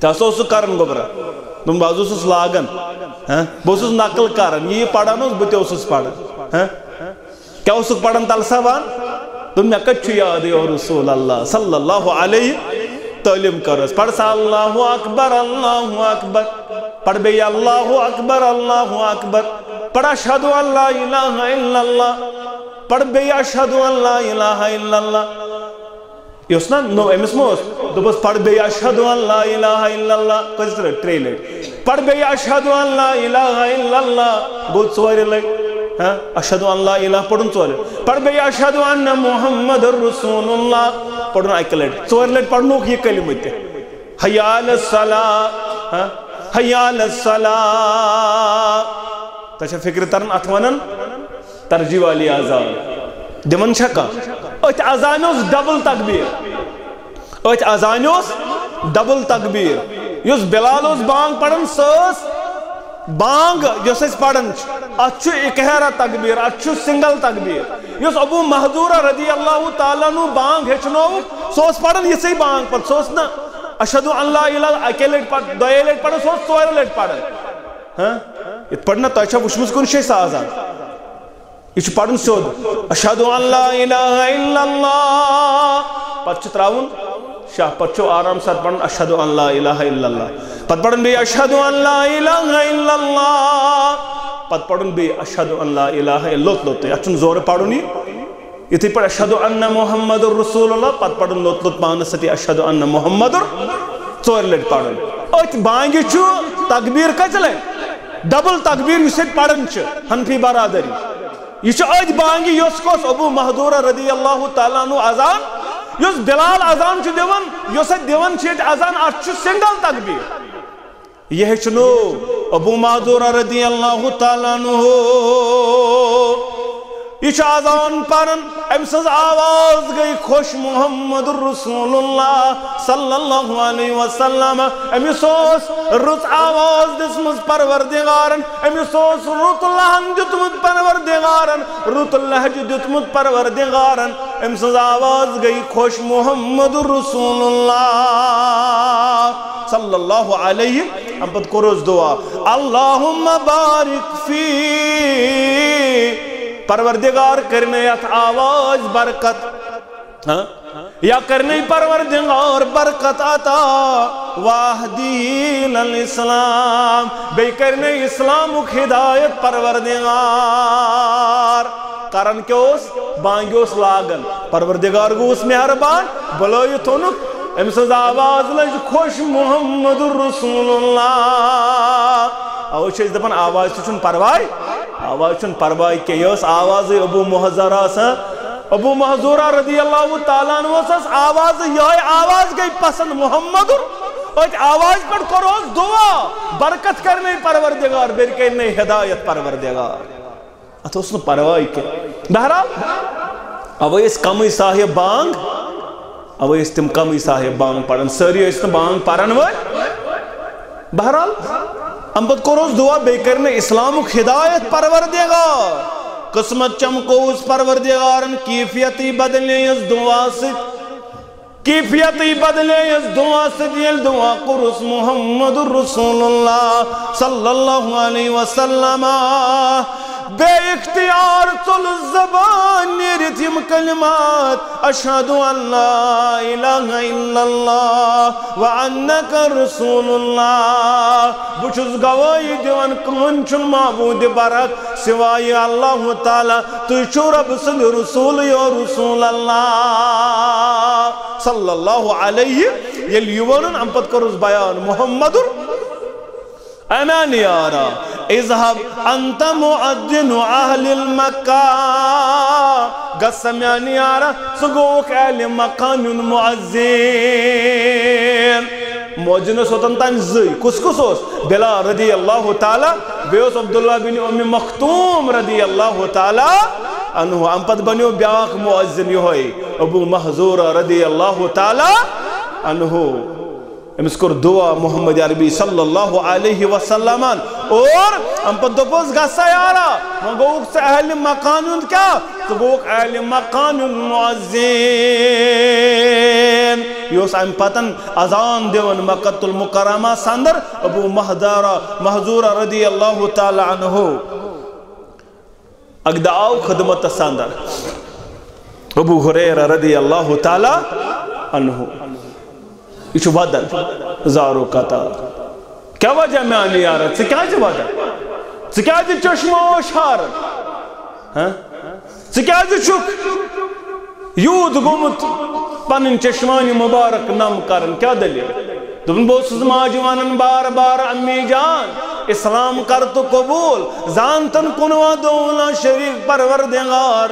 تاسوس کرن گبرا تم بازوس لاگن بوسوس نقل کرن یہ پڑھن اس بتے اس پڑھن کیا اس پڑھن تلسوان تم میں کچھ یاد ہے رسول اللہ صلی اللہ علیہ تعلیم کرس پڑھ سا اللہ اکبر پڑھ بے اللہ اکبر پڑھ اشہد ان لا الہ الا اللہ پڑھ بے اشہد ان لا الہ الا اللہ یہ اس نا نو امس موس تو بس پڑھ بے اشہد ان لا الہ الا اللہ کس طرح ٹریلر پڑھ بے اشہد ان لا الہ الا اللہ گوت سواری لگ اشہدو ان لا الہ پڑھن ژور پڑھ بیٚیہِ اشہدو ان محمد رسول اللہ پڑھن اکہِ لٹہِ ژور لٹہِ پڑھنوکھ یہ کلمہ تہِ حی علی الصلاۃ حی علی الصلاۃ تۄہہِ چھا فکر تران اتھ ونان ترجیح والی اذان دِوان چھا کانٛہہ أتھۍ اذانہِ اوس ڈبل تکبیر أتھۍ اذانہِ اوس ڈبل تکبیر یُس بلال اوس بانگ پڑھان سۄ ٲس بانگ یۄس أسۍ پڑھان چھِ اتھ چھُ اِکہرا تکبیر اتھ چھُ سنگل تکبیر یُس ابو محذورہ رضی اللہ تعالیٰ عنہ بانگ ہیٚچھنووُکھ سُہ اوس پڑھان یِژھٕے بانگ پتہٕ سُہ اوس نہٕ اشہدو ان لا الہ اکے لٹہِ دۄیے لٹہِ پڑھان سُہ اوس ژورِ لٹہِ پڑھان یِتھ پٲٹھۍ نہ تۄہہِ چھا وٕچھمٕژ کُنہِ جایہِ سۄ اذان یہ چھُ پڑھن سیوٚد اشہدو ان لا الہ الا اللہ پتہٕ چھُ تراوُن شاہ پتہٕ چھُ آرام سان پڑھن اشہدو ان لا الہ الا اللہ پتہٕ پڑھن بیٚیہِ اشہدو ان لا الہ الا اللہ پتہٕ پڑھن بیٚیہِ اشہدو ان لا الہ لوٚت لوٚتٕے اتھ چھُنہٕ زورٕ پڑھن یِتھٕے پٲٹھۍ اشہدو ان محمد رسول اللہ پتہٕ پڑھن لوٚت لوٚت پانس سۭتی اشہدو ان محمد ژورِ لٹہِ پڑھن أتھۍ بانگہِ چھُ تکبیر کٔژِ لٹہِ ڈبل تکبیر یُس ییٚتہِ پڑھن چھِ حنفی برادری یہ چھُ أتھۍ بانگہِ یۄس کۄس ابو محذورہ رضی اللہ تعالیٰ عنہ اذان یۄس بلال اذان چھُ دِوان یۄس اَتہِ دِوان چھِ ییٚتہِ اذان اتھ چھُ سنگل تکبیر یہ ہیٚچھنو ابو محذورہ رضی اللہ تعالیٰ عنہ یہ چھُ اذان پران أمۍ سٕنٛز آواز گٔے خۄش محمد رسول اللہ صلی اللہ علیہ وسلم أمِس اوس رٕژ آواز دِژمٕژ پروردگارن أمِس اوس رُت لہن دیُتمُت پروردگارن رُت لہجہٕ دیُتمُت پروردگارن أمۍ سٕنٛز آواز گٔے خۄش محمد رسول اللہ صلی اللہ علیہ اَمہِ پتہٕ کوٚرُس دعا اللہم بارک فی پروردگار کرنے یتھ آواز برکت یا کرنے پروردگار برکت عطا واہدی للاسلام بے کرنے اسلامک ہدایت پروردگار کرن کیا اس بانگی اس لاغن پروردگار کو اس مہربان بلوئی تھونک امسز آواز لج خوش محمد رسول اللہ او چیز دپن آواز چھن پروائی آواز چھن پروائی کہ یہ آواز ابو محذورہ سا ابو محذورہ رضی اللہ تعالیٰ عنہ سس آواز یہ آواز گئی پسند محمد اور آواز پر کروز دعا برکت کرنے پروردگار بیر کرنے ہدایت پروردگار اتو اس نے پروائی کے بہرحال اوہ اس کمی صاحب بانگ اوہ اس تم کمی صاحب بانگ پڑھن سری اس نے بانگ پڑھن ہوئے بہرحال امبت کروز دعا بے کرنے اسلامک ہدایت پروردگار قسمت چمکو اس پروردگارن کیفیتی بدلے اس دعا سے کیفیتی بدلے اس دعا سے دیل دعا قرص محمد رسول اللہ صلی اللہ علیہ وسلم بے اختیار چل زبان نیرتیم کلمات اشہدو ان لا الہ الا اللہ وعنک رسول اللہ بچس گوائی دیوان کون چن معبود برک سوائی اللہ تعالی تو رب سن رسول یا رسول اللہ صلی اللہ علیہ یلیوانن امپت کرس بیان محمد امان یارا اذهب انت معدن اہل المکہ قسم یعنی یارا سگوک اہل مکان معزین موجن سوتن تان زی کس ہوس بلال رضی اللہ تعالی بیوس عبداللہ بن ام مختوم رضی اللہ تعالی عنہ ام پت بنیو بیاق معزن یہ ابو محذورہ رضی اللہ تعالی عنہ امس کر دعا محمد عربی صلی اللہ علیہ وسلم اور ہم پر دوپوز گسا یارا مگوک سے اہل مکان کیا تو گوک اہل مکان معزین یوس ام پتن اذان دیون مکۃ المکرمہ سندر ابو محذورہ رضی اللہ تعالی عنہ اگداؤ خدمت سندر ابو ہریرہ رضی اللہ تعالی عنہ یہ چھو بدن زارو قطار کیا وجہ میں آنی یارت سے کیا جی بدن سے کیا جی چشمہ و شارت سے کیا جی چک یود گمت پنن چشمانی مبارک نم کرن کیا دلیل دبن بوسز ماجوانن بار بار امی جان اسلام کر تو قبول زانتن کنوا دولا شریک پروردگار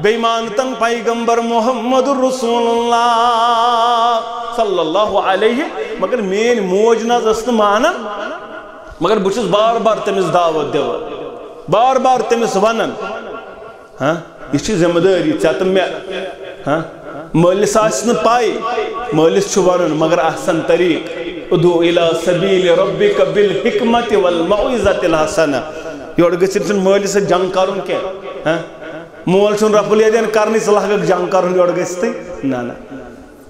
بیمانتن پیغمبر محمد رسول اللہ صلی اللہ علیہ مگر مین موج ناز است مانن مگر بچس بار بار تمس دعوت دیوان بار بار تمس ونن یہ ذمہ داری ٹھیک مے مالس آسن پائی مالس ونن مگر احسن طریق ادعو الى سبیل ربک بالحکمت والموعظۃ الحسنہ یور گژھِ مالس جنگ کرن کی مول چھن رب العالمین کرنی صلاح جنگ کرن یور گژھِ نا نا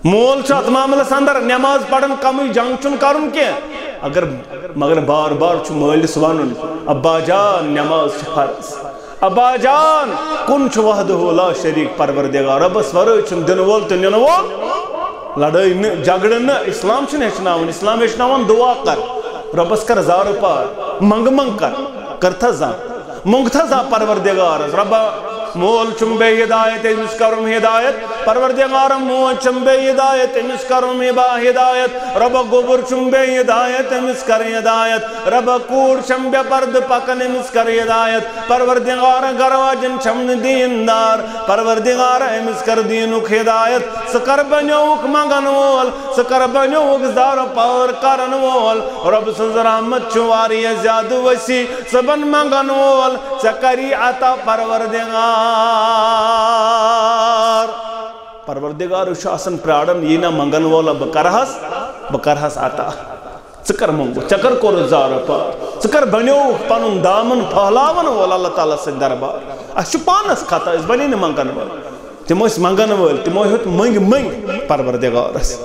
مول چھ ات معاملس اندر نماز پڑھن کمی جنگ چھن کرن کی اگر مگر بار بار چھ مالس ونن ابا جان نماز چھ فرض ابا جان کن چھ وحدہ لا شریک پروردگار ربس ورٲے چھن دن وول تو نن وول لڑائی جھگڑن اسلام چھن ہیچناون اسلام ہیچناون دعا کر ربس کر زار پار منگ منگ کر تھا زا منگ تھا زا پروردگار ربا مول چم بے ہدایت امس کرم ہدایت پروردگار مول چم بے ہدایت امس کرم ہدایت رب گوبر چم بے ہدایت امس کر ہدایت رب کوڑ چم بے پرد پکن امس کر ہدایت پروردگار گرواجن چم دیندار پروردگار امس کر دینک ہدایت سکر بنیوک منگن وول سکر بنیوک زار پار کرن وول رب سز رحمت چواری زیاد وسیع سبن منگن وول سکری عطا پروردگار آسان پرارن یہ نا منگن والا بکرہس عطا ژکر منگو چکر کور زار پار ژکر بنیو پنن دامن پھہلاون وول اللہ تعالیٰ سن دربار اس پانس خطا اس بنی نہ منگن وول تم منگن وول تمو ہت منگ منگ پروردگارس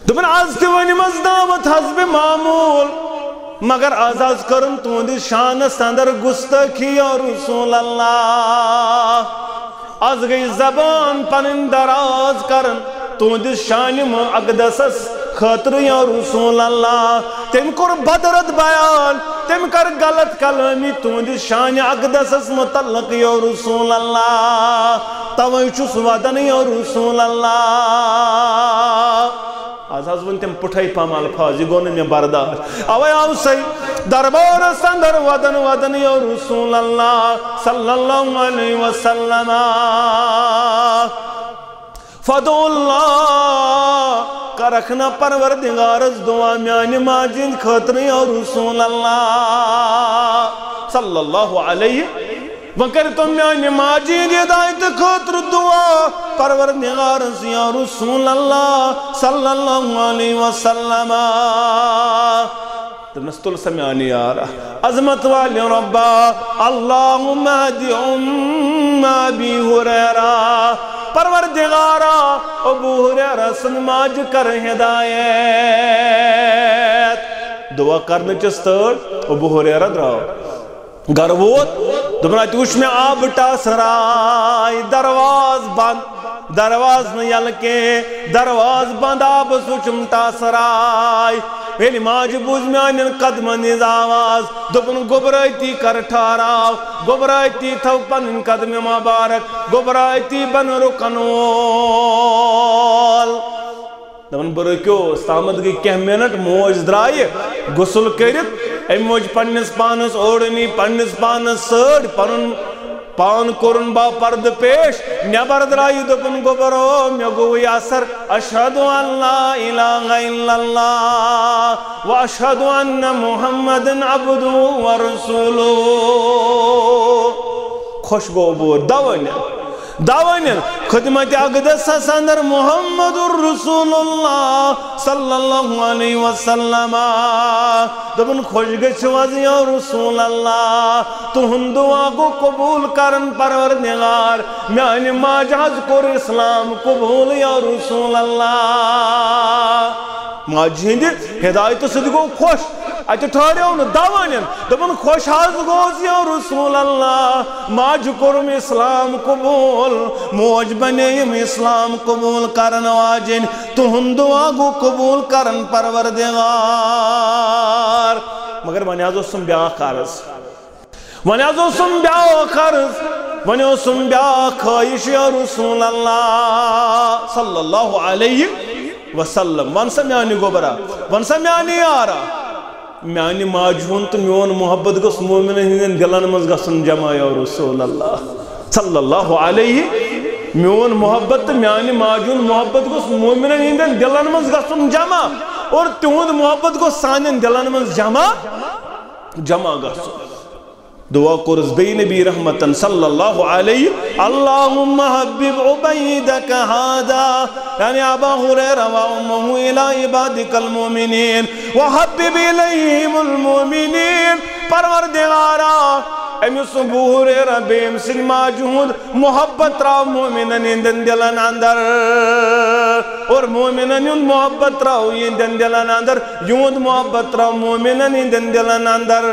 دپن آز تہ ونمس دعوت حسب معمول مگر آزاز کرن تہندس شانس اندر گستاخی یا رسول اللہ آز گئی زبان پنن دراز کرن تہندس شان اقدسس خاطر یا رسول اللہ تم کور بدرد بیان تم کر غلط کلامی تہندس شان اقدسس متعلق یا رسول اللہ توے چھس ودن یا رسول اللہ آز ون تم پٹھائی پام الفاظ یہ گو میں برداشت اوے آو سی دربار سندر ودن ودن یا رسول اللہ صلی اللہ علیہ وسلم فدو اللہ کرکھنا پروردگارس دعا میانی ماجین خاطر یا رسول اللہ صلی اللہ علیہ وکر تم میانی ماجین ہدایت خاطر دعا پروردگارس یا رسول اللہ صلی اللہ علیہ وسلم نستل سمیانی یارا عظمت والی ربا اللہم اہدی ابی ہریرہ پروردگارا ابو ہریرہ سن ماج کر ہدایت دعا کرنے چستر ابو ہریرہ دراؤ گر ووت دبنا توش میں آب ٹاسرائی درواز بند درواز نہ یلکے دروازہ بند آب سوچم ٹاسرائی ویلی ماج بوز میں آنین قدم نیز آواز دبن گبرائیتی کر ٹھاراو گبرائیتی تھو پنن قدم مبارک گبرائیتی بن رکنول دبن برکیو استامت گئی کہ منٹ موج درائی غسل کرت اے موج پنس پانس اوڑنی پنس پانس سڑ پنن پان کرن با پرد پیش نیبر درائی دپن گبرو میں گوئی اثر اشہدو ان لا الہ الا اللہ و اشہدو ان محمد عبدو و رسولو خوش گو بور داوانین خدمت اقدس سندر محمد رسول اللہ صلی اللہ علیہ وسلم دبن خوش گچواز یا رسول اللہ تہن دعا کو قبول کرن پروردگار میانی ماجہز کور اسلام قبول یا رسول اللہ ماجہ ہندی ہدایت صدی کو خوش اچھا ٹھاریو نا داوانین دبن خوش حاض گوز یا رسول اللہ ماج کرم اسلام قبول موج بنیم اسلام قبول کرن واجن تہن دعا گو قبول کرن پروردگار مگر ونیازو سم بیاہ قرض ونیازو سم بیاہ قرض ونیو سم بیاہ خواہش یا رسول اللہ صلی اللہ علیہ وسلم ون سمیانی گوبرا ون سمیانی یارا میانی ماجہون تو میون محبت گوس مومنن ہندین دلن مز گژھن جمع یا رسول اللہ صلی اللہ علیہ میون محبت تو میانی ماجہون محبت گوس مومنن ہندین دلن مز گژھن جمع اور تہند محبت گوس سانین دلن مز جمع گژھن دعا کرس بی نبی رحمتن صلی اللہ علیہ اللہم حبب عبیدک ہادا یعنی ابا ہریرہ و امہ الى عبادک المومنین وحبب الیہم المومنین پروردگارا امس ابو ہریرہ بیم سن ماجہود محبت راو مومنن ہندن دلن اندر اور مومنن ہند محبت راو ہندن دلن اندر یوند محبت راو مومنن ہندن دلن اندر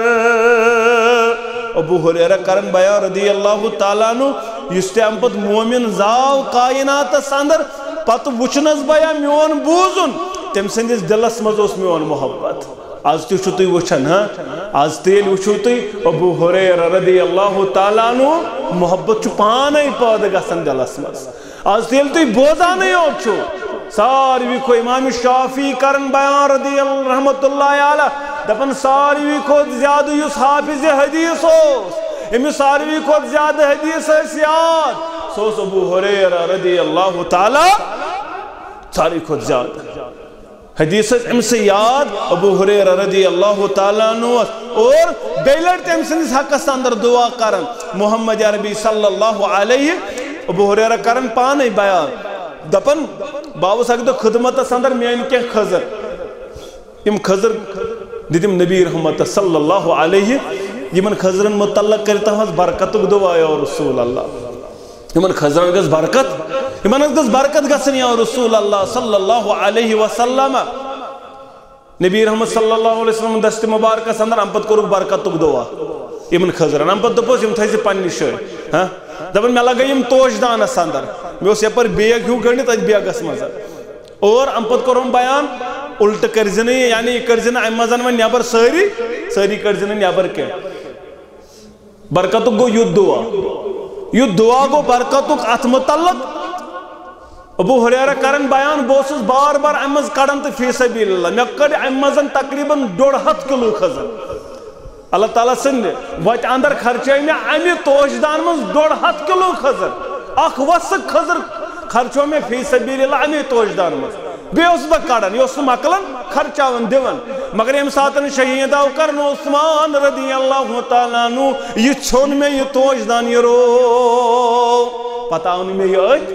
ابو ہریرہ کرن بیان رضی اللہ تعالیٰ عنہ اس ٹائم پت مومن زاو کائنات اندر پت وچنس بیان میون بوزن تم سندس دلس مزوس میون محبت آج تی وچھو تی وچھن آج تیل وچھو تی ابو ہریرہ رضی اللہ تعالیٰ عنہ محبت چو پانے پاد گسن دلس مز آج تیل تی بوزانے ہوچو ساروی کو امام شافی کرن بیان رضی اللہ رحمت اللہ علیہ دپن ساروی کو زیادہ یس حافظ حدیث ہوس امی ساروی کو زیادہ حدیث ہے یاد سوس ابو ہریرہ رضی اللہ تعالی ساروی کو زیادہ حدیث ام سے یاد ابو ہریرہ رضی اللہ تعالیٰ عنہ اور بیلٹ ام سندس حق اندر دعا کرن محمد عربی صلی اللہ علیہ ابو ہریرہ کرن پانے بیان دپن باو سکتا خدمت اندر میان کیا خضر ام خضر دیدم نبی رحمت صلی اللہ علیہ یمن خضرن متعلق کرتا ہوں برکت دعا یا رسول اللہ یمن خضرن گز برکت یمن گز برکت گسن یا رسول اللہ صلی اللہ علیہ وسلم نبی رحمت صلی اللہ علیہ وسلم دست مبارک اندر امپت کرو برکت دعا یمن خضرن امپت دپوس یم تھیسی پنی شاید دپن میں لگا یم توش دانس اندر میں اس یپر بیگ ہیو گھنی تج بیگس مزا اور امپت کرو بیان الٹ کرزنی یعنی کرزنی امازن ون نیبر ساری کرزنی نیبر کے برکتو گو یود دعا گو برکتو ات متعلق ابو ہریرہ کرن بیان بوسس بار بار امز کڑن تو فی سبیل اللہ میں کڑ امازن تقریباً 1.5 کلو خزر اللہ تعالیٰ سند وت اندر خرچے میں امی توش دان من 1.5 کلو خزر اخ وسک خزر خرچو میں فی سبیل اللہ امی توش دان من بیوس با کڑن یہ مکلن خرچاون دیون مگر ام ساتن شہید آو کرن عثمان رضی اللہ تعالیٰ عنہ یہ چھون میں یہ توش دان یہ رو پتاؤنی میں یہ اج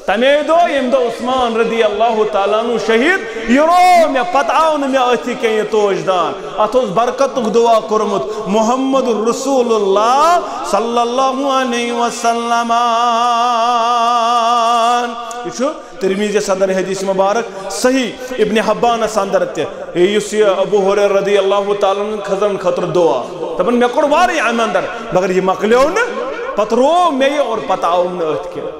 تمے دو یم دو عثمان رضی اللہ تعالیٰ عنہ شہید یہ رو میں پتاؤنی میں اچھی کہ یہ توش دان اتوز برکت دعا کرمت محمد رسول اللہ صلی اللہ علیہ وسلم یہ ترمیزی صدر حدیث مبارک صحیح ابن حبان صدر تے یہ ابو ہریرہ رضی اللہ تعالیٰ عنہ خزرن خطر دعا تبن میں کڑ واری عام اندر مگر یہ مقلیو نا پت رو میں اور پتاؤ نا ات کے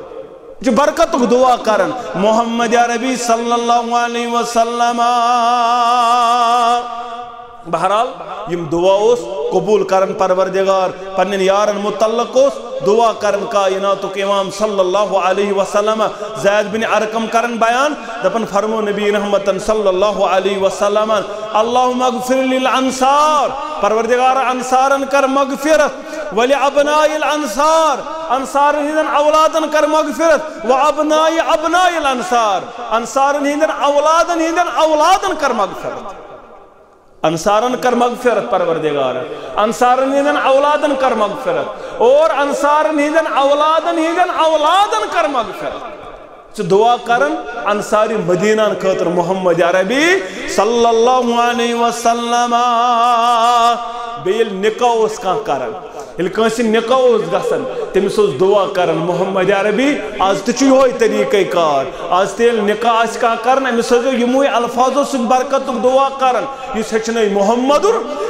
جو برکت دعا کرن محمد عربی صلی اللہ علیہ وسلم بہرحال یم دعا اس قبول کرن پروردگار پنن یارن متعلق اس دعا کرن کائناتک امام صلی اللہ علیہ وسلم زید بن ارقم کرن بیان دپن فرمو نبی رحمتن صلی اللہ علیہ وسلم اللہم اغفر للانصار پروردگار انصارن کر مغفرت ولی ابنائی الانصار انصارن ہندن اولادن کر مغفرت و ابنائی ابنائی الانصار انصارن ہندن اولادن کر مغفرت انصارن کر مغفرت پروردگار انصارن ہندن اولادن کر مغفرت اور انصارن ہندن اولادن کر مغفرت چھ دعا کرن انصاری مدینہ خاطر محمد عربی صلی اللہ علیہ وسلم بیل نکاح اس کا کرن یل کنسی نکاح اس گسن تمس اس دعا کرن محمد عربی آج تچی ہوئی طریقہ کار آج تیل نکاح اس کا کرن امس یموی الفاظو سے برکت دعا کرن یہ ہچنے محمد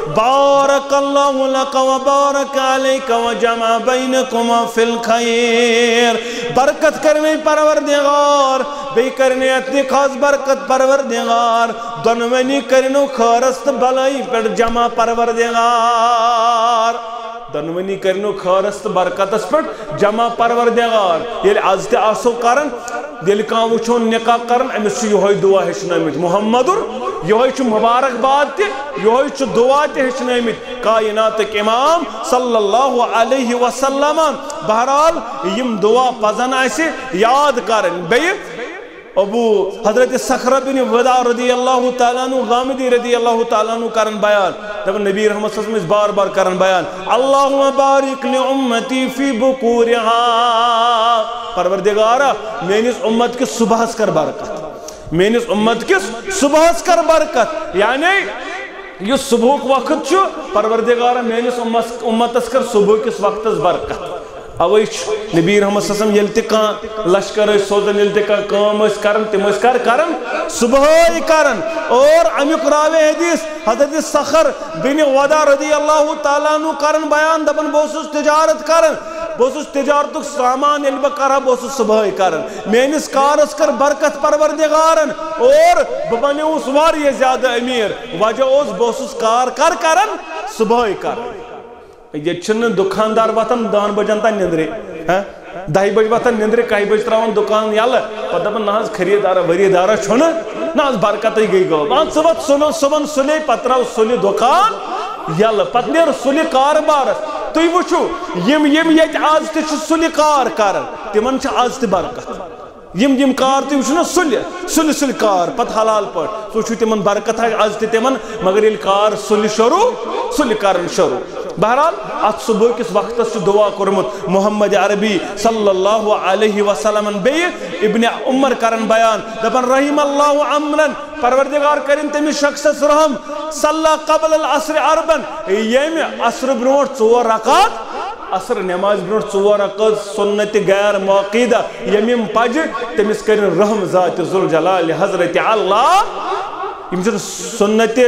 بارک اللہ لک و بارک علیک و جمع بینکما فی الخیر برکت کرنے پروردگار بی کرنے اتنی خاص برکت پروردگار دنونی کرنو خارست بلائی پر جمع پروردگار دنونی کرنو خارست برکت اس پر جمع پروردگار یہ آزتے آسو کرن دل کان وچھون نکاح کرن امس یہ دعا ہچنمت محمد یہ مبارک باد یہ دعا تہ ہچنمت کائنات امام صلی اللہ علیہ وسلم بہرحال یم دعا پزن اسہ یاد کرن بیہ ابو حضرت صخرہ بن ودا رضی اللہ تعالیٰ عنہ غامدی رضی اللہ تعالیٰ عنہ کرن بیان جب نبی رحمت صلی اللہ علیہ وسلم بار بار کرن بیان اللہم بارک لامتی فی بکورہا پروردگارہ مینس امت کس صبح کر برکت مینس امت کس صبح کر برکت یعنی یہ صبح وقت چھو پروردگارہ مینس امتس کر صبح کس وقت برکت اوے نبی رحمت صلی اللہ علیہ وسلم یلتہ کان لشکر سوزن یلتہ کان کام کرن تم کرن صبح کرن اور امیک راوی حدیث حضرت صخر بن ودا رضی اللہ تعالیٰ عنہ کرن بیان دپن بوسس تجارت کرن بوسس تجارت سامان یل بہ کرا بوسس صبح کرن مینس کارس کر برکت پروردگارن اور بہ بنیوس واریہ زیادہ امیر وجہ اوس بوسس کار کرن صبح کرن یہ چھن دکاندار واتن 10 بجن تان نندرے 10 بج واتن نندرے 1 بج تراون دکان یل پتہ دپن نہ خریدار وریدار چھن نہ برکت گئی گو پانچ صبح سلی پترا سلی دکان یل پتہ نیر سلی کاربار تھی وچھو یم یت آز تہ سلی کار کرن تمن چھ آز تہ برکت یم کار تھی وچھو نا سلی کار پتہ حلال پٹ سو تمن برکت آز تہ تمن مگر یل کار سلی شروع سلی کرن شروع بہرحال ات صبح کس وقت دعا کرمت محمد عربی صلی اللہ علیہ وسلم بی ابن عمر کرن بیان دپن رحم اللہ عمرن پروردگار کرن تمس شخص رحم صلی قبل العصر اربن یم عصر برونٹ 4 رکعت عصر نماز برونٹ 4 رکعت سنت غیر موقیدہ یم پج تمس کرن رحم ذات ذوالجلال حضرت اللہ یم سنت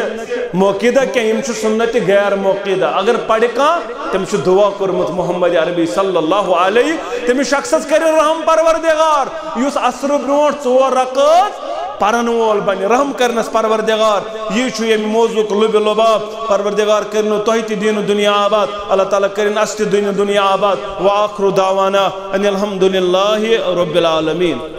موقیدہ کی یم سنت غیر موقیدہ اگر پڑھ کان تم دعا کرمت محمد عربی صلی اللہ علیہ تمس شخص کر رحم پروردگار یس عصر برونٹ 4 رکعت پرن وول بن رحم کرنس پروردگار یہ یم موضوع لب لباب پروردگار کرنو تہ تہ دین دنیا آباد اللہ تعالیٰ کرن اس تہ دنیا آباد وآخر دعوانا ان الحمد للہ رب العالمین